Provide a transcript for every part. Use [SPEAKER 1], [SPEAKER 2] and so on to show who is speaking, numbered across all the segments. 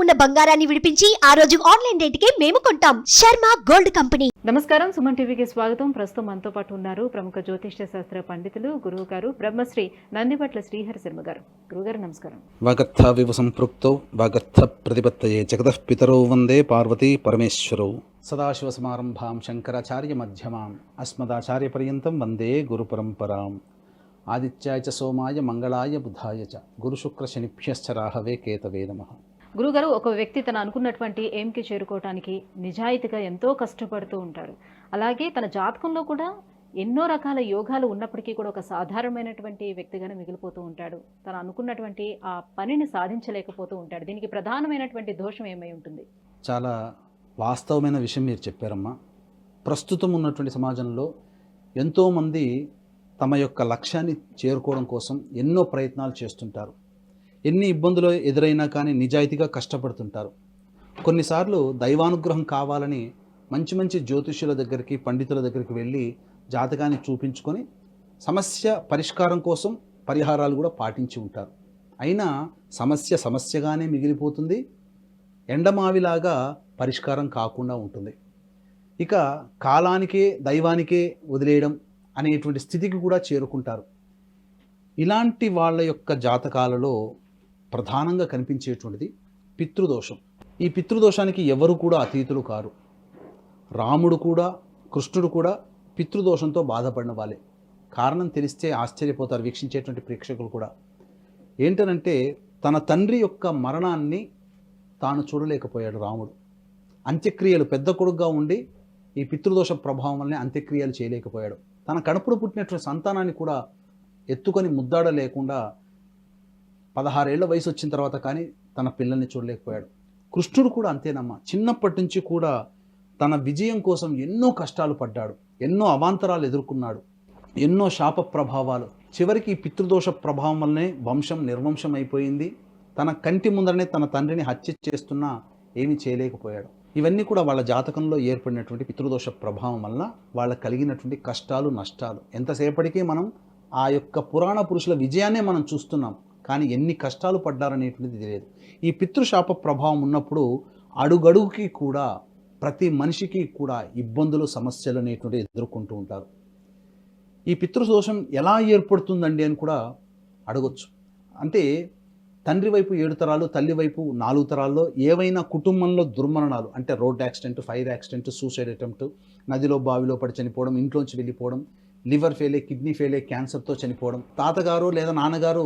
[SPEAKER 1] ఉన్న బంగారాన్ని విడిపించి ఆ రోజు ఆన్లైన్ రేటుకే మేము కొంటాం. Sharma gold company.
[SPEAKER 2] నమస్కారం, సుమన్ టీవీకి స్వాగతం. ప్రస్తుతం మనతో పాటు ఉన్నారు ప్రముఖ జ్యోతిష్య శాస్త్ర పండితులు గురువు గారు బ్రహ్మశ్రీ నందిపట్ల శ్రీహరి శర్మ గారు. గురుగారు నమస్కారం.
[SPEAKER 3] వాగర్థ వివ సంపృక్తౌ వాగర్థ ప్రతిపత్తయే జగతః పితరౌ వందే పార్వతీ పరమేశ్వరౌ. సదాశివసమారంభాం శంకరాచార్య మధ్యమాం అస్మదాచార్య పర్యంతం వందే గురు పరంపరాం. ఆదిత్యాయ చ సోమాయ మంగళాయ బుధాయ చ గురు శుక్ర శనిభ్యశ్చ రాహవే కేతవే నమః.
[SPEAKER 2] గురుగారు, ఒక వ్యక్తి తన అనుకున్నటువంటి ఎయిమ్కి చేరుకోవడానికి నిజాయితీగా ఎంతో కష్టపడుతూ ఉంటాడు. అలాగే తన జాతకంలో కూడా ఎన్నో రకాల యోగాలు ఉన్నప్పటికీ కూడా ఒక సాధారణమైనటువంటి వ్యక్తిగానే మిగిలిపోతూ ఉంటాడు. తను అనుకున్నటువంటి ఆ పనిని సాధించలేకపోతూ ఉంటాడు. దీనికి ప్రధానమైనటువంటి దోషం ఏమై ఉంటుంది?
[SPEAKER 3] చాలా వాస్తవమైన విషయం మీరు చెప్పారమ్మా. ప్రస్తుతం ఉన్నటువంటి సమాజంలో ఎంతోమంది తమ యొక్క లక్ష్యాన్ని చేరుకోవడం కోసం ఎన్నో ప్రయత్నాలు చేస్తుంటారు. ఎన్ని ఇబ్బందులు ఎదురైనా కానీ నిజాయితీగా కష్టపడుతుంటారు. కొన్నిసార్లు దైవానుగ్రహం కావాలని మంచి మంచి జ్యోతిష్యుల దగ్గరికి, పండితుల దగ్గరికి వెళ్ళి జాతకాన్ని చూపించుకొని సమస్య పరిష్కారం కోసం పరిహారాలు కూడా పాటించి ఉంటారు. అయినా సమస్య సమస్యగానే మిగిలిపోతుంది, ఎండమావిలాగా పరిష్కారం కాకుండా ఉంటుంది. ఇక కాలానికే దైవానికే వదిలేయడం అనేటువంటి స్థితికి కూడా చేరుకుంటారు. ఇలాంటి వాళ్ళ యొక్క జాతకాలలో ప్రధానంగా కనిపించేటువంటిది పితృదోషం. ఈ పితృదోషానికి ఎవరు కూడా అతీతులు కారు. రాముడు కూడా, కృష్ణుడు కూడా పితృదోషంతో బాధపడిన వాళ్ళే. కారణం తెలిస్తే ఆశ్చర్యపోతారు వీక్షించేటువంటి ప్రేక్షకులు కూడా. ఏంటనంటే, తన తండ్రి యొక్క మరణాన్ని తాను చూడలేకపోయాడు రాముడు. అంత్యక్రియలు పెద్ద కొడుకుగా ఉండి ఈ పితృదోష ప్రభావం వల్లనే అంత్యక్రియలు చేయలేకపోయాడు. తన కడుపుడు పుట్టినటువంటి సంతానాన్ని కూడా ఎత్తుకొని ముద్దాడలేకుండా 16 ఏళ్ల వయసు వచ్చిన తర్వాత కానీ తన పిల్లల్ని చూడలేకపోయాడు. కృష్ణుడు కూడా అంతేనమ్మా. చిన్నప్పటి నుంచి కూడా తన విజయం కోసం ఎన్నో కష్టాలు పడ్డాడు, ఎన్నో అవాంతరాలు ఎదుర్కొన్నాడు, ఎన్నో శాప ప్రభావాలు. చివరికి ఈ పితృదోష ప్రభావం వల్లనే వంశం నిర్వంశం అయిపోయింది. తన కంటి ముందరనే తన తండ్రిని హత్య చేస్తున్నా ఏమీ చేయలేకపోయాడు. ఇవన్నీ కూడా వాళ్ళ జాతకంలో ఏర్పడినటువంటి పితృదోష ప్రభావం వల్ల వాళ్ళకు కలిగినటువంటి కష్టాలు, నష్టాలు. ఎంతసేపటికి మనం ఆ యొక్క పురాణ పురుషుల విజయాన్నే మనం చూస్తున్నాం, కానీ ఎన్ని కష్టాలు పడ్డారనేటువంటిది తెలియదు. ఈ పితృశాప ప్రభావం ఉన్నప్పుడు అడుగడుగుకి కూడా ప్రతి మనిషికి కూడా ఇబ్బందులు, సమస్యలు అనేటువంటివి ఎదుర్కొంటూ ఉంటారు. ఈ పితృదోషం ఎలా ఏర్పడుతుందండి అని కూడా అడగొచ్చు. అంటే తండ్రి వైపు 7 తరాలు, తల్లి వైపు 4 తరాల్లో ఏవైనా కుటుంబంలో దుర్మరణాలు, అంటే road accident, fire accident, suicide attempt, నదిలో బావిలో పడి చనిపోవడం, ఇంట్లోంచి వెళ్ళిపోవడం, లివర్ ఫెయిల్ అయ్యి, కిడ్నీ ఫెయిల్ అయ్యి క్యాన్సర్తో చనిపోవడం, తాతగారు లేదా నాన్నగారు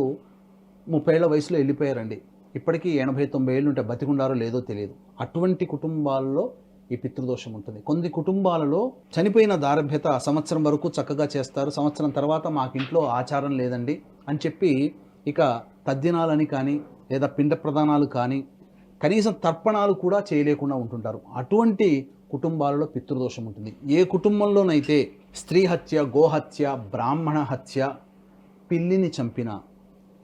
[SPEAKER 3] 30 ఏళ్ల వయసులో వెళ్ళిపోయారండి, ఇప్పటికీ 80-90 ఏళ్ళు ఉంటే బతికుండారో లేదో తెలియదు. అటువంటి కుటుంబాల్లో ఈ పితృదోషం ఉంటుంది. కొన్ని కుటుంబాలలో చనిపోయిన దారభ్యత సంవత్సరం వరకు చక్కగా చేస్తారు, సంవత్సరం తర్వాత మాకు ఇంట్లో ఆచారం లేదండి అని చెప్పి ఇక తద్దినాలని కానీ లేదా పిండ ప్రదానాలు కానీ కనీసం తర్పణాలు కూడా చేయలేకుండా ఉంటుంటారు. అటువంటి కుటుంబాలలో పితృదోషం ఉంటుంది. ఏ కుటుంబంలోనైతే స్త్రీ హత్య, గోహత్య, బ్రాహ్మణ హత్య, పిల్లిని చంపిన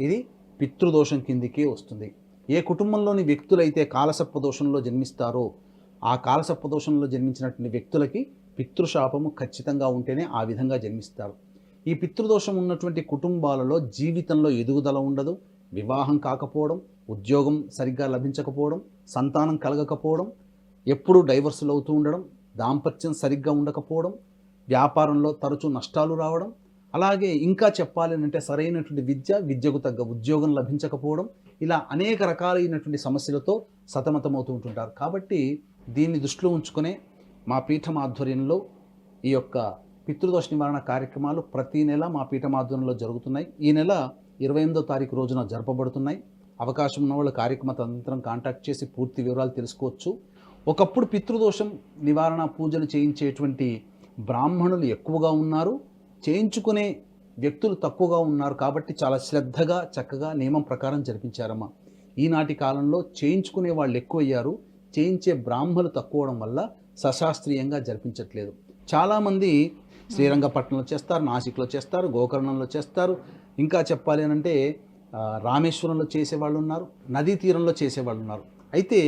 [SPEAKER 3] ఇది పితృదోషం కిందికే వస్తుంది. ఏ కుటుంబంలోని వ్యక్తులైతే కాలసర్ప దోషంలో జన్మిస్తారో ఆ కాలసర్ప దోషంలో జన్మించినటువంటి వ్యక్తులకి పితృశాపము ఖచ్చితంగా ఉంటేనే ఆ విధంగా జన్మిస్తారు. ఈ పితృదోషం ఉన్నటువంటి కుటుంబాలలో జీవితంలో ఎదుగుదల ఉండదు, వివాహం కాకపోవడం, ఉద్యోగం సరిగ్గా లభించకపోవడం, సంతానం కలగకపోవడం, ఎప్పుడూ డైవర్సులు అవుతూ ఉండడం, దాంపత్యం సరిగ్గా ఉండకపోవడం, వ్యాపారంలో తరచూ నష్టాలు రావడం, అలాగే ఇంకా చెప్పాలి అంటే సరైనటువంటి విద్యకు తగ్గ ఉద్యోగం లభించకపోవడం, ఇలా అనేక రకాలైనటువంటి సమస్యలతో సతమతమవుతూ ఉంటుంటారు. కాబట్టి దీన్ని దృష్టిలో ఉంచుకునే మా పీఠం ఆధ్వర్యంలో ఈ యొక్క పితృదోష నివారణ కార్యక్రమాలు ప్రతి నెల మా పీఠం ఆధ్వర్యంలో జరుగుతున్నాయి. ఈ నెల 28వ తారీఖు రోజున జరపబడుతున్నాయి. అవకాశం ఉన్న వాళ్ళు కార్యక్రమ తదనంతరం కాంటాక్ట్ చేసి పూర్తి వివరాలు తెలుసుకోవచ్చు. ఒకప్పుడు పితృదోషం నివారణ పూజలు చేయించేటువంటి బ్రాహ్మణులు ఎక్కువగా ఉన్నారు, చేయించుకునే వ్యక్తులు తక్కువగా ఉన్నారు. కాబట్టి చాలా శ్రద్ధగా చక్కగా నియమం ప్రకారం జరిపించారమ్మా. ఈనాటి కాలంలో చేయించుకునే వాళ్ళు ఎక్కువయ్యారు, చేయించే బ్రాహ్మణులు తక్కువడం వల్ల సశాస్త్రీయంగా జరిపించట్లేదు. చాలామంది శ్రీరంగపట్నంలో చేస్తారు, నాసిక్లో చేస్తారు, గోకర్ణంలో చేస్తారు, ఇంకా చెప్పాలి అంటే రామేశ్వరంలో చేసేవాళ్ళు ఉన్నారు, నదీ తీరంలో చేసేవాళ్ళు ఉన్నారు. అయితే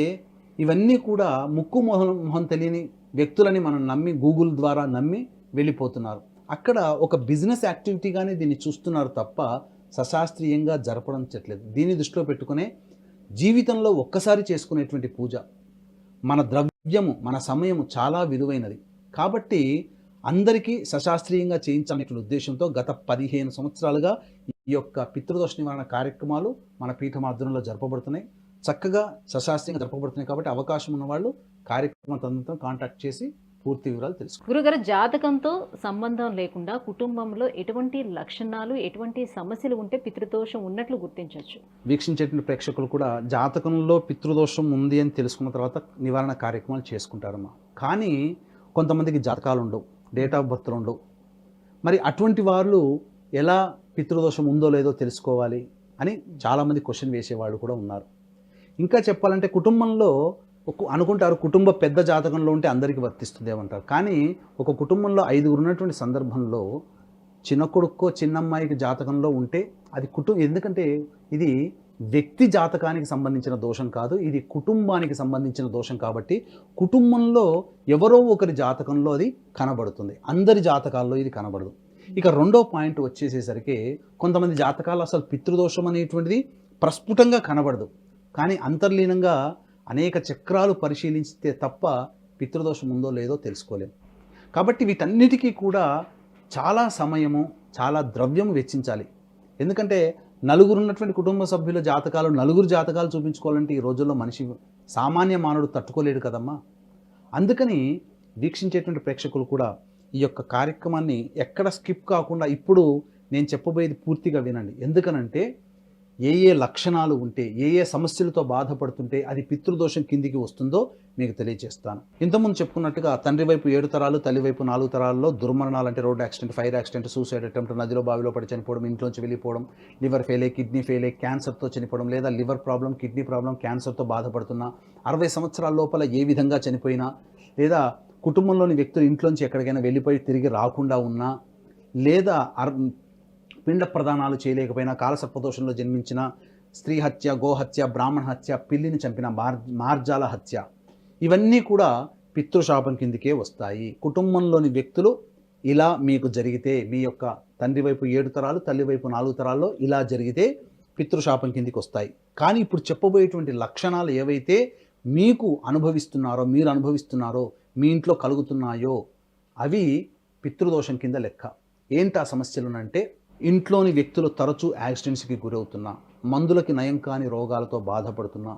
[SPEAKER 3] ఇవన్నీ కూడా ముక్కు మొహం తెలియని వ్యక్తులని మనం నమ్మి, గూగుల్ ద్వారా నమ్మి వెళ్ళిపోతున్నారు. అక్కడ ఒక బిజినెస్ యాక్టివిటీగానే దీన్ని చూస్తున్నారు తప్ప సశాస్త్రీయంగా జరపడం చేయట్లేదు. దీన్ని దృష్టిలో పెట్టుకునే జీవితంలో ఒక్కసారి చేసుకునేటువంటి పూజ. మన ద్రవ్యము, మన సమయము చాలా విలువైనది. కాబట్టి అందరికీ సశాస్త్రీయంగా చేయించాలనే ఉద్దేశంతో గత 15 సంవత్సరాలుగా ఈ యొక్క పితృదోష నివారణ కార్యక్రమాలు మన పీఠం ఆధ్వర్యంలో జరపబడుతున్నాయి. చక్కగా సశాస్త్రీయంగా జరపబడుతున్నాయి. కాబట్టి అవకాశం ఉన్న వాళ్ళు కార్యక్రమం తనంతో కాంటాక్ట్ చేసి పూర్తి వివరాలు తెలుసుకోండి.
[SPEAKER 2] గురుగారు, జాతకంతో సంబంధం లేకుండా కుటుంబంలో ఎటువంటి లక్షణాలు, ఎటువంటి సమస్యలు ఉంటే పితృదోషం ఉన్నట్లు గుర్తించవచ్చు?
[SPEAKER 3] వీక్షించేటువంటి ప్రేక్షకులు కూడా జాతకంలో పితృదోషం ఉంది అని తెలుసుకున్న తర్వాత నివారణ కార్యక్రమాలు చేసుకుంటారమ్మా. కానీ కొంతమందికి జాతకాలు ఉండవు, డేట్ ఆఫ్ బర్త్లు ఉండవు. మరి అటువంటి వాళ్ళు ఎలా పితృదోషం ఉందో లేదో తెలుసుకోవాలి అని చాలామంది క్వశ్చన్ వేసేవాళ్ళు కూడా ఉన్నారు. ఇంకా చెప్పాలంటే కుటుంబంలో అనుకుంటారు కుటుంబ పెద్ద జాతకంలో ఉంటే అందరికీ వర్తిస్తుందేమంటారు. కానీ ఒక కుటుంబంలో 5 ఉన్నటువంటి సందర్భంలో చిన్న కొడుక్కో చిన్నమ్మాయికి జాతకంలో ఉంటే అది ఎందుకంటే ఇది వ్యక్తి జాతకానికి సంబంధించిన దోషం కాదు, ఇది కుటుంబానికి సంబంధించిన దోషం. కాబట్టి కుటుంబంలో ఎవరో ఒకరి జాతకంలో అది కనబడుతుంది, అందరి జాతకాల్లో ఇది కనబడదు. ఇక రెండో పాయింట్ వచ్చేసేసరికి కొంతమంది జాతకాలు అసలు పితృదోషం అనేటువంటిది ప్రస్ఫుటంగా కనబడదు, కానీ అంతర్లీనంగా అనేక చక్రాలు పరిశీలిస్తే తప్ప పితృదోషం ఉందో లేదో తెలుసుకోలేము. కాబట్టి వీటన్నిటికీ కూడా చాలా సమయము, చాలా ద్రవ్యం వెచ్చించాలి. ఎందుకంటే నలుగురు ఉన్నటువంటి కుటుంబ సభ్యుల జాతకాలు, నలుగురు జాతకాలు చూపించుకోవాలంటే ఈ రోజుల్లో మనిషి సామాన్య మానవుడు తట్టుకోలేడు కదమ్మా. అందుకని వీక్షించేటువంటి ప్రేక్షకులు కూడా ఈ యొక్క కార్యక్రమాన్ని ఎక్కడ స్కిప్ కాకుండా ఇప్పుడు నేను చెప్పబోయేది పూర్తిగా వినండి. ఎందుకనంటే ఏ లక్షణాలు ఉంటే, ఏ సమస్యలతో బాధపడుతుంటే అది పితృదోషం కిందికి వస్తుందో మీకు తెలియజేస్తాను. ఇంతకుముందు చెప్పుకున్నట్టుగా తండ్రి వైపు 7 తరాలు, తల్లి వైపు 4 తరాల్లో దుర్మరణాలు అంటే road accident, fire accident, suicide attempt, నదిలో బావిలో పడి చనిపోవడం, ఇంట్లోంచి వెళ్ళిపోవడం, లివర్ ఫెయిల్ అయ్యి, కిడ్నీ ఫెయిల్ అయ్యి, క్యాన్సర్తో చనిపోవడం, లేదా లివర్ ప్రాబ్లం, కిడ్నీ ప్రాబ్లం, క్యాన్సర్తో బాధపడుతున్నా, 60 సంవత్సరాల లోపల ఏ విధంగా చనిపోయినా, లేదా కుటుంబంలోని వ్యక్తులు ఇంట్లోంచి ఎక్కడికైనా వెళ్ళిపోయి తిరిగి రాకుండా ఉన్నా, లేదా పిండ ప్రదానాలు చేయలేకపోయినా, కాలసర్పదోషంలో జన్మించిన, స్త్రీ హత్య, గోహత్య, బ్రాహ్మణ హత్య, పిల్లిని చంపిన, మార్జాల హత్య, ఇవన్నీ కూడా పితృశాపం కిందికే వస్తాయి. కుటుంబంలోని వ్యక్తులు ఇలా మీకు జరిగితే, మీ యొక్క తండ్రి వైపు 7 తరాలు, తల్లి వైపు 4 తరాల్లో ఇలా జరిగితే పితృశాపం కిందికి వస్తాయి. కానీ ఇప్పుడు చెప్పబోయేటువంటి లక్షణాలు ఏవైతే మీకు మీరు అనుభవిస్తున్నారో, మీ ఇంట్లో కలుగుతున్నాయో అవి పితృదోషం కింద లెక్క. ఏంటా సమస్యలు అంటే, ఇంట్లోని వ్యక్తులు తరచూ యాక్సిడెంట్స్కి గురవుతున్నా, మందులకి నయం కాని రోగాలతో బాధపడుతున్నా,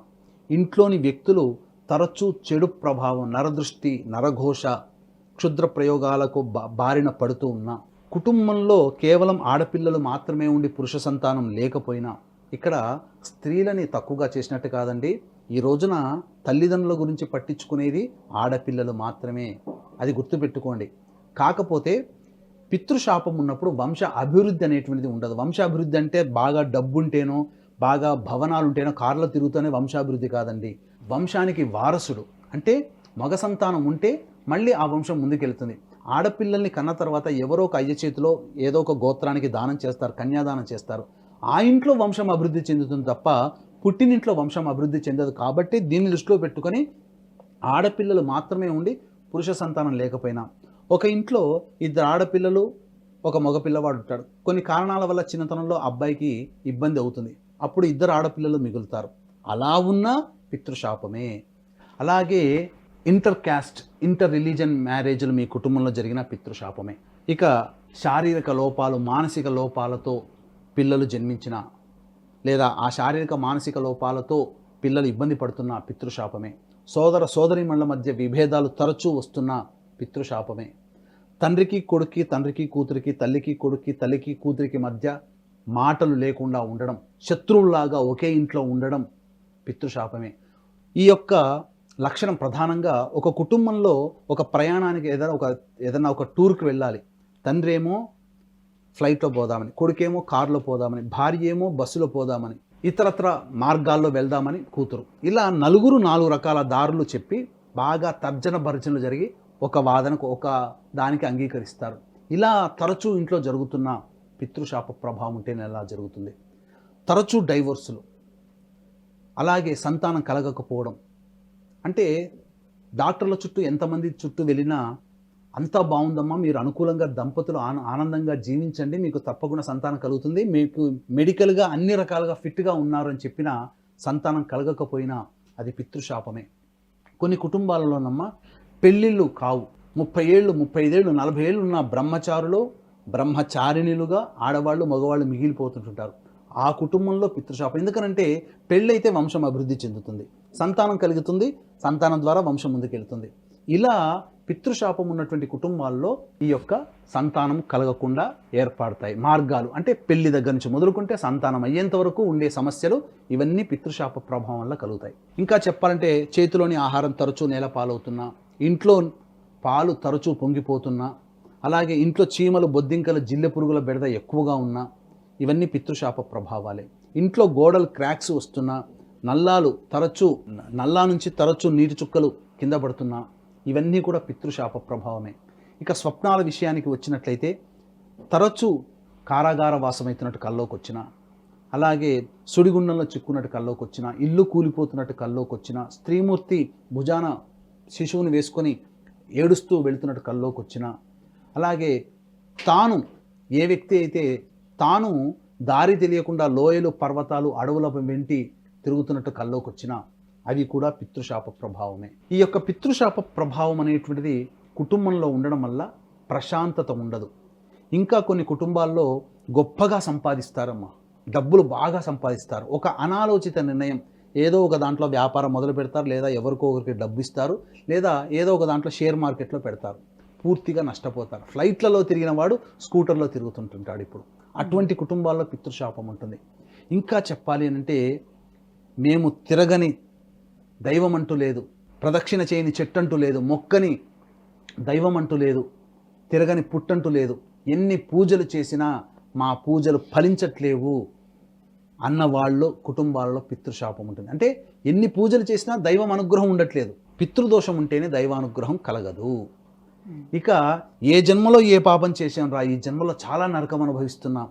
[SPEAKER 3] ఇంట్లోని వ్యక్తులు తరచూ చెడు ప్రభావం, నరదృష్టి, నరఘోష, క్షుద్ర ప్రయోగాలకు బారిన పడుతూ ఉన్నా, కుటుంబంలో కేవలం ఆడపిల్లలు మాత్రమే ఉండి పురుష సంతానం లేకపోయినా, ఇక్కడ స్త్రీలని తక్కువగా చేసినట్టు కాదండి, ఈ రోజున తల్లిదండ్రుల గురించి పట్టించుకునేది ఆడపిల్లలు మాత్రమే, అది గుర్తుపెట్టుకోండి. కాకపోతే పితృశాపం ఉన్నప్పుడు వంశ అభివృద్ధి అనేటువంటిది ఉండదు. వంశాభివృద్ధి అంటే బాగా డబ్బుంటేనో, బాగా భవనాలు ఉంటేనో, కార్లో తిరుగుతూనే వంశాభివృద్ధి కాదండి. వంశానికి వారసుడు అంటే మగ సంతానం ఉంటే మళ్ళీ ఆ వంశం ముందుకెళ్తుంది. ఆడపిల్లల్ని కన్న తర్వాత ఎవరో ఒక అయ్య చేతిలో ఏదో ఒక గోత్రానికి దానం చేస్తారు, కన్యాదానం చేస్తారు. ఆ ఇంట్లో వంశం అభివృద్ధి చెందుతుంది తప్ప పుట్టినింట్లో వంశం అభివృద్ధి చెందదు. కాబట్టి దీన్ని దృష్టిలో పెట్టుకొని ఆడపిల్లలు మాత్రమే ఉండి పురుష సంతానం లేకపోయినా, ఒక ఇంట్లో 2 ఆడపిల్లలు, ఒక మగ పిల్లవాడు ఉంటాడు. కొన్ని కారణాల వల్ల చిన్నతనంలో అబ్బాయికి ఇబ్బంది అవుతుంది, అప్పుడు 2 ఆడపిల్లలు మిగులుతారు. అలా ఉన్న పితృశాపమే. అలాగే ఇంటర్ రిలీజన్ మ్యారేజ్లు మీ కుటుంబంలో జరిగిన పితృశాపమే. ఇక శారీరక లోపాలు, మానసిక లోపాలతో పిల్లలు జన్మించిన, లేదా ఆ శారీరక మానసిక లోపాలతో పిల్లలు ఇబ్బంది పడుతున్న పితృశాపమే. సోదరీమణుల మధ్య విభేదాలు తరచూ వస్తున్న పితృశాపమే. తండ్రికి కొడుక్కి, తండ్రికి కూతురికి, తల్లికి కొడుక్కి, తల్లికి కూతురికి మధ్య మాటలు లేకుండా ఉండడం, శత్రువులాగా ఒకే ఇంట్లో ఉండడం పితృశాపమే. ఈ యొక్క లక్షణం ప్రధానంగా ఒక కుటుంబంలో ఒక ప్రయాణానికి ఏదైనా ఒక టూర్కి వెళ్ళాలి. తండ్రి ఏమో ఫ్లైట్లో పోదామని, కొడుకేమో కారులో పోదామని, భార్య ఏమో బస్సులో పోదామని, ఇతరత్ర మార్గాల్లో వెళ్దామని కూతురు. ఇలా నలుగురు 4 రకాల దారులు చెప్పి బాగా తర్జన భర్జనలు జరిగి ఒక వాదనకు, ఒక దానికి అంగీకరిస్తారు. ఇలా తరచూ ఇంట్లో జరుగుతున్న పితృశాప ప్రభావం ఉంటేనే ఎలా జరుగుతుంది. తరచూ డైవోర్సులు, అలాగే సంతానం కలగకపోవడం. అంటే డాక్టర్ల చుట్టూ ఎంతమంది చుట్టూ వెళ్ళినా అంతా బాగుందమ్మా, మీరు అనుకూలంగా దంపతులు ఆనందంగా జీవించండి, మీకు తప్పకుండా సంతానం కలుగుతుంది, మీకు మెడికల్గా అన్ని రకాలుగా ఫిట్గా ఉన్నారు అని చెప్పిన సంతానం కలగకపోయినా అది పితృశాపమే. కొన్ని కుటుంబాలలోనమ్మ పెళ్ళిళ్ళు కావు, 30 ఏళ్ళు 35 ఏళ్ళు 40 ఏళ్ళు ఉన్న బ్రహ్మచారులు బ్రహ్మచారిణులుగా ఆడవాళ్ళు మగవాళ్ళు మిగిలిపోతుంటుంటారు. ఆ కుటుంబంలో పితృశాపం. ఎందుకనంటే పెళ్ళైతే వంశం అభివృద్ధి చెందుతుంది, సంతానం కలుగుతుంది, సంతానం ద్వారా వంశం ముందుకెళ్తుంది. ఇలా పితృశాపం ఉన్నటువంటి కుటుంబాల్లో ఈ యొక్క సంతానం కలగకుండా ఏర్పడతాయి మార్గాలు. అంటే పెళ్లి దగ్గర నుంచి మొదలుకుంటే సంతానం అయ్యేంత వరకు ఉండే సమస్యలు ఇవన్నీ పితృశాప ప్రభావం వల్ల కలుగుతాయి. ఇంకా చెప్పాలంటే చేతిలోని ఆహారం తరచూ నేల పాలవుతున్నా, ఇంట్లో పాలు తరచూ పొంగిపోతున్నా, అలాగే ఇంట్లో చీమలు బొద్దింకలు జిల్లె పురుగుల బెడద ఎక్కువగా ఉన్నా ఇవన్నీ పితృశాప ప్రభావాలే. ఇంట్లో గోడలు క్రాక్స్ వస్తున్నా, నల్లా నుంచి తరచూ నీటి చుక్కలు కింద పడుతున్నా ఇవన్నీ కూడా పితృశాప ప్రభావమే. ఇక స్వప్నాల విషయానికి వచ్చినట్లయితే తరచూ కారాగార వాసమవుతున్నట్టు కల్లోకి వచ్చిన, అలాగే సుడిగుండంలో చిక్కున్నట్టు కల్లోకి వచ్చిన, ఇల్లు కూలిపోతున్నట్టు కల్లోకి వచ్చిన, స్త్రీమూర్తి భుజాన శిశువుని వేసుకొని ఏడుస్తూ వెళుతున్నట్టు కల్లోకి వచ్చిన, అలాగే తాను ఏ వ్యక్తి అయితే తాను దారి తెలియకుండా లోయలు పర్వతాలు అడవుల వెంటి తిరుగుతున్నట్టు కల్లోకి వచ్చినా అవి కూడా పితృశాప ప్రభావమే. ఈ యొక్క పితృశాప ప్రభావం అనేటువంటిది కుటుంబంలో ఉండడం వల్ల ప్రశాంతత ఉండదు. ఇంకా కొన్ని కుటుంబాల్లో గొప్పగా సంపాదిస్తారమ్మా, డబ్బులు బాగా సంపాదిస్తారు. ఒక అనాలోచిత నిర్ణయం, ఏదో ఒక దాంట్లో వ్యాపారం మొదలు పెడతారు, లేదా ఎవరికో ఒకరికి డబ్బు ఇస్తారు, లేదా ఏదో ఒక దాంట్లో షేర్ మార్కెట్లో పెడతారు, పూర్తిగా నష్టపోతారు. ఫ్లైట్లలో తిరిగిన వాడు స్కూటర్లో తిరుగుతుంటుంటాడు ఇప్పుడు. అటువంటి కుటుంబాల్లో పితృశాపం ఉంటుంది. ఇంకా చెప్పాలి అంటే మేము తిరగని దైవం అంటూ లేదు, ప్రదక్షిణ చేయని చెట్టంటూ లేదు, మొక్కని దైవం అంటూ లేదు, తిరగని పుట్టంటూ లేదు, ఎన్ని పూజలు చేసినా మా పూజలు ఫలించట్లేవు అన్న వాళ్ళు కుటుంబాలలో పితృశాపం ఉంటుంది. అంటే ఎన్ని పూజలు చేసినా దైవం అనుగ్రహం ఉండట్లేదు. పితృదోషం ఉంటేనే దైవానుగ్రహం కలగదు. ఇక ఏ జన్మలో ఏ పాపం చేసాం రా, ఈ జన్మలో చాలా నరకం అనుభవిస్తున్నాం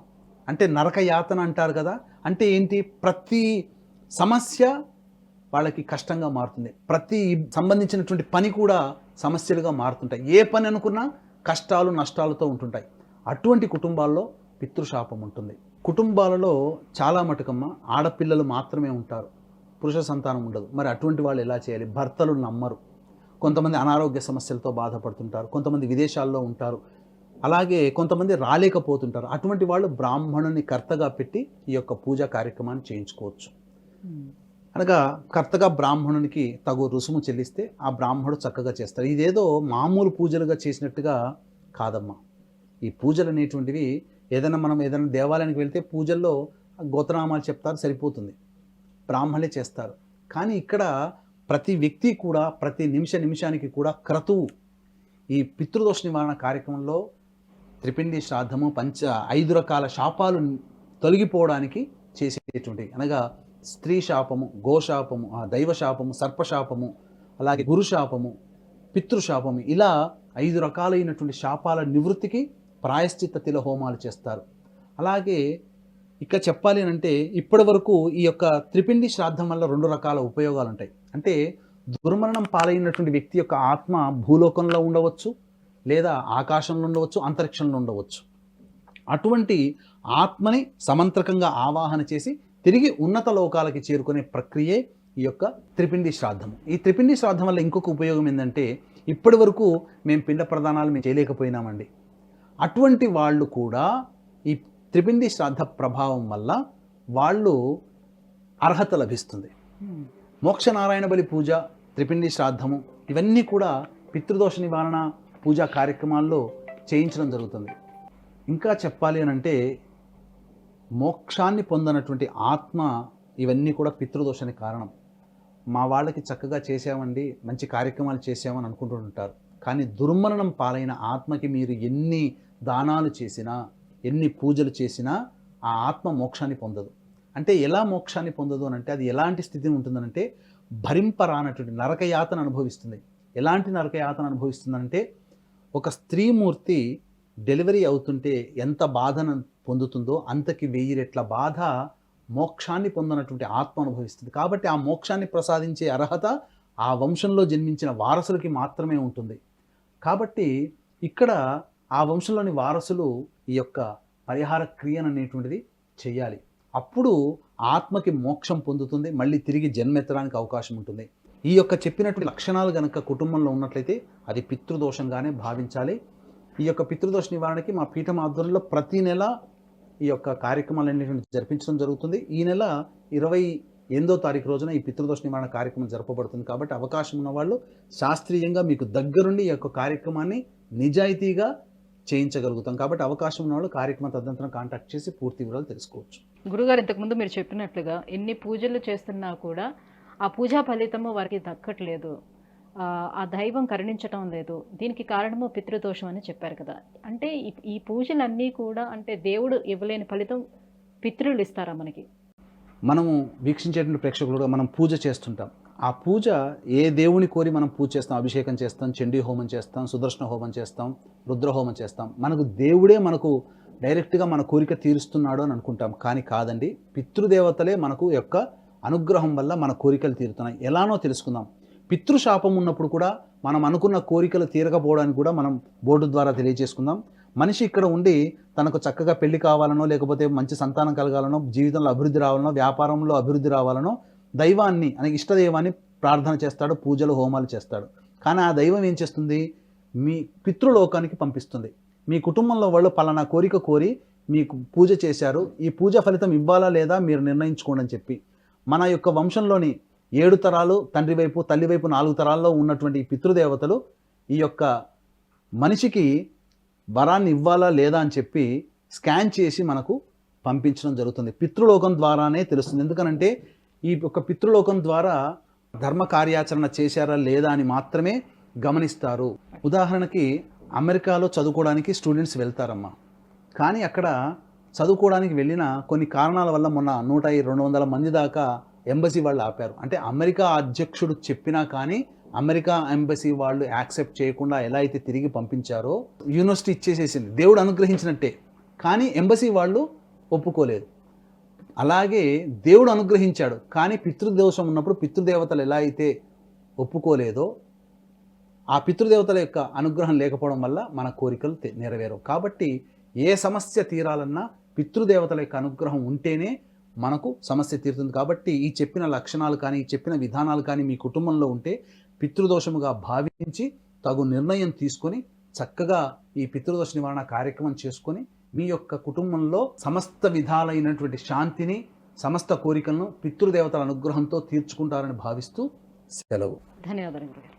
[SPEAKER 3] అంటే నరక యాతన అంటారు కదా. అంటే ఏంటి, ప్రతి సమస్య వాళ్ళకి కష్టంగా మారుతుంది, ప్రతి సంబంధించినటువంటి పని కూడా సమస్యలుగా మారుతుంటాయి. ఏ పని అనుకున్నా కష్టాలు నష్టాలతో ఉంటుంటాయి. అటువంటి కుటుంబాల్లో పితృశాపం ఉంటుంది. కుటుంబాలలో చాలా మటుకమ్మ ఆడపిల్లలు మాత్రమే ఉంటారు, పురుష సంతానం ఉండదు. మరి అటువంటి వాళ్ళు ఎలా చేయాలి? భర్తలు నమ్మరు, కొంతమంది అనారోగ్య సమస్యలతో బాధపడుతుంటారు, కొంతమంది విదేశాల్లో ఉంటారు, అలాగే కొంతమంది రాలేకపోతుంటారు. అటువంటి వాళ్ళు బ్రాహ్మణుని కర్తగా పెట్టి ఈ యొక్క పూజా కార్యక్రమాన్ని చేయించుకోవచ్చు. అనగా కర్తగా బ్రాహ్మణునికి తగు రుసుము చెల్లిస్తే ఆ బ్రాహ్మణుడు చక్కగా చేస్తారు. ఇదేదో మామూలు పూజలుగా చేసినట్టుగా కాదమ్మా. ఈ పూజలు అనేటువంటివి ఏదైనా దేవాలయానికి వెళ్తే పూజల్లో గోత్రనామాలు చెప్తారు, సరిపోతుంది, బ్రాహ్మణులే చేస్తారు. కానీ ఇక్కడ ప్రతి వ్యక్తి కూడా ప్రతి నిమిషానికి కూడా క్రతువు ఈ పితృదోష నివారణ కార్యక్రమంలో త్రిపిండి శ్రాద్ధము 5 రకాల శాపాలు తొలగిపోవడానికి చేసేటువంటి, అనగా స్త్రీ శాపము, గోశాపము, దైవశాపము, సర్పశాపము, అలాగే గురుశాపము, పితృశాపము, ఇలా 5 రకాలైనటువంటి శాపాల నివృత్తికి ప్రాయశ్చిత్త తిల హోమాలు చేస్తారు. అలాగే ఇక చెప్పాలి అంటే ఇప్పటి వరకు ఈ యొక్క త్రిపిండి శ్రాద్ధం వల్ల 2 రకాల ఉపయోగాలు ఉంటాయి. అంటే దుర్మరణం పాలైనటువంటి వ్యక్తి యొక్క ఆత్మ భూలోకంలో ఉండవచ్చు, లేదా ఆకాశంలో ఉండవచ్చు, అంతరిక్షంలో ఉండవచ్చు. అటువంటి ఆత్మని సమంత్రకంగా ఆవాహన చేసి తిరిగి ఉన్నత లోకాలకి చేరుకునే ప్రక్రియే ఈ యొక్క త్రిపిండి శ్రాద్ధము. ఈ త్రిపిండి శ్రాద్ధం వల్ల ఇంకొక ఉపయోగం ఏంటంటే ఇప్పటి వరకు మేము పిండ ప్రదానాలు మేము చేయలేకపోయినామండి. అటువంటి వాళ్ళు కూడా ఈ త్రిపిండి శ్రాద్ధ ప్రభావం వల్ల వాళ్ళు అర్హత లభిస్తుంది. మోక్షనారాయణ బలి పూజ, త్రిపిండి శ్రాద్ధము ఇవన్నీ కూడా పితృదోష నివారణ పూజా కార్యక్రమాల్లో చేయించడం జరుగుతుంది. ఇంకా చెప్పాలి అని అంటే మోక్షాన్ని పొందనటువంటి ఆత్మ ఇవన్నీ కూడా పితృదోషానికి కారణం. మా వాళ్ళకి చక్కగా చేసామండి, మంచి కార్యక్రమాలు చేసామని అనుకుంటుంటారు. కానీ దుర్మరణం పాలైన ఆత్మకి మీరు ఎన్ని దానాలు చేసినా, ఎన్ని పూజలు చేసినా ఆ ఆత్మ మోక్షాన్ని పొందదు. అంటే ఎలా మోక్షాన్ని పొందదు అని అంటే అది ఎలాంటి స్థితి ఉంటుందనంటే భరింపరానటువంటి నరకయాతన అనుభవిస్తుంది. ఎలాంటి నరకయాతన అనుభవిస్తుందంటే ఒక స్త్రీమూర్తి డెలివరీ అవుతుంటే ఎంత బాధను పొందుతుందో అంతకి 1000 రెట్ల బాధ మోక్షాన్ని పొందనటువంటి ఆత్మ అనుభవిస్తుంది. కాబట్టి ఆ మోక్షాన్ని ప్రసాదించే అర్హత ఆ వంశంలో జన్మించిన వారసులకి మాత్రమే ఉంటుంది. కాబట్టి ఇక్కడ ఆ వంశంలోని వారసులు ఈ యొక్క పరిహార క్రియను అనేటువంటిది చేయాలి. అప్పుడు ఆత్మకి మోక్షం పొందుతుంది, మళ్ళీ తిరిగి జన్మెత్తడానికి అవకాశం ఉంటుంది. ఈ యొక్క చెప్పినటువంటి లక్షణాలు కనుక కుటుంబంలో ఉన్నట్లయితే అది పితృదోషంగానే భావించాలి. ఈ యొక్క పితృదోష నివారణకి మా పీఠం ఆధ్వర్యంలో ప్రతి నెల ఈ యొక్క కార్యక్రమాలన్నింటినీ జరిపించడం జరుగుతుంది. ఈ నెల 28వ తారీఖు రోజున ఈ పితృదోష నివారణ కార్యక్రమం జరపబడుతుంది. కాబట్టి అవకాశం ఉన్న వాళ్ళు శాస్త్రీయంగా మీకు దగ్గరుండి ఈ యొక్క కార్యక్రమాన్ని నిజాయితీగా చేయించగలుగుతాం. కాబట్టి అవకాశం ఉన్న వాళ్ళు కార్యక్రమం తదనంతరం కాంటాక్ట్ చేసి పూర్తి వివరాలు తెలుసుకోవచ్చు.
[SPEAKER 2] గురుగారు, ఇంతకుముందు మీరు చెప్పినట్లుగా ఎన్ని పూజలు చేస్తున్నా కూడా ఆ పూజా ఫలితము వారికి దక్కట్లేదు, ఆ దైవం కరుణించటం లేదు, దీనికి కారణము పితృదోషం అని చెప్పారు కదా. అంటే ఈ పూజలన్నీ కూడా అంటే దేవుడు ఇవ్వలేని ఫలితం పితృలు ఇస్తారా మనకి?
[SPEAKER 3] మనము వీక్షించేటువంటి ప్రేక్షకులుగా మనం పూజ చేస్తుంటాం. ఆ పూజ ఏ దేవుని కోరి మనం పూజ చేస్తాం? అభిషేకం చేస్తాం, చండీ హోమం చేస్తాం, సుదర్శన హోమం చేస్తాం, రుద్రహోమం చేస్తాం. మనకు దేవుడే మనకు డైరెక్ట్గా మన కోరిక తీరుస్తున్నాడు అని అనుకుంటాం. కానీ కాదండి, పితృదేవతలే మనకు యొక్క అనుగ్రహం వల్ల మన కోరికలు తీరుతున్నాయి. ఎలానో తెలుసుకుందాం. పితృశాపం ఉన్నప్పుడు కూడా మనం అనుకున్న కోరికలు తీరకపోవడానికి కూడా మనం బోర్డు ద్వారా తెలియజేసుకుందాం. మనిషి ఇక్కడ ఉండి తనకు చక్కగా పెళ్లి కావాలనో, లేకపోతే మంచి సంతానం కలగాలనో, జీవితంలో అభివృద్ధి రావాలనో, వ్యాపారంలో అభివృద్ధి రావాలనో దైవాన్ని అనగా ఇష్టదైవాన్ని ప్రార్థన చేస్తాడు, పూజలు హోమాలు చేస్తాడు. కానీ ఆ దైవం ఏం చేస్తుంది? మీ పితృలోకానికి పంపిస్తుంది. మీ కుటుంబంలో వాళ్ళు పలానా కోరిక కోరి మీకు పూజ చేశారు, ఈ పూజ ఫలితం ఇవ్వాలా లేదా మీరు నిర్ణయించుకోండి అని చెప్పి మన యొక్క వంశంలోని 7 తరాలు తండ్రి వైపు తల్లి వైపు 4 తరాల్లో ఉన్నటువంటి ఈ పితృదేవతలు ఈ యొక్క మనిషికి వరాన్ని ఇవ్వాలా లేదా అని చెప్పి స్కాన్ చేసి మనకు పంపించడం జరుగుతుంది. పితృలోకం ద్వారానే తెలుస్తుంది. ఎందుకనంటే ఈ యొక్క పితృలోకం ద్వారా ధర్మ కార్యాచరణ చేశారా లేదా అని మాత్రమే గమనిస్తారు. ఉదాహరణకి అమెరికాలో చదువుకోవడానికి స్టూడెంట్స్ వెళ్తారమ్మా. కానీ అక్కడ చదువుకోవడానికి వెళ్ళిన కొన్ని కారణాల వల్ల మొన్న 100-200 మంది దాకా ఎంబసీ వాళ్ళు ఆపారు. అంటే అమెరికా అధ్యక్షుడు చెప్పినా కానీ అమెరికా ఎంబసీ వాళ్ళు యాక్సెప్ట్ చేయకుండా ఎలా అయితే తిరిగి పంపించారో యూనివర్సిటీ ఇచ్చేసేసింది, దేవుడు అనుగ్రహించినట్టే. కానీ ఎంబసీ వాళ్ళు ఒప్పుకోలేదు. అలాగే దేవుడు అనుగ్రహించాడు, కానీ పితృదోషం ఉన్నప్పుడు పితృదేవతలు ఎలా అయితే ఒప్పుకోలేదో ఆ పితృదేవతల యొక్క అనుగ్రహం లేకపోవడం వల్ల మన కోరికలు నెరవేరవు. కాబట్టి ఏ సమస్య తీరాలన్నా పితృదేవతల యొక్క అనుగ్రహం ఉంటేనే మనకు సమస్య తీరుతుంది. కాబట్టి ఈ చెప్పిన లక్షణాలు కానీ ఈ చెప్పిన విధానాలు కానీ మీ కుటుంబంలో ఉంటే పితృదోషముగా భావించి తగు నిర్ణయం తీసుకొని చక్కగా ఈ పితృదోష నివారణ కార్యక్రమం చేసుకొని మీ యొక్క కుటుంబంలో సమస్త విధాలైనటువంటి శాంతిని, సమస్త కోరికలను పితృదేవతల అనుగ్రహంతో తీర్చుకుంటారని భావిస్తూ సెలవు.
[SPEAKER 2] ధన్యవాదాలు.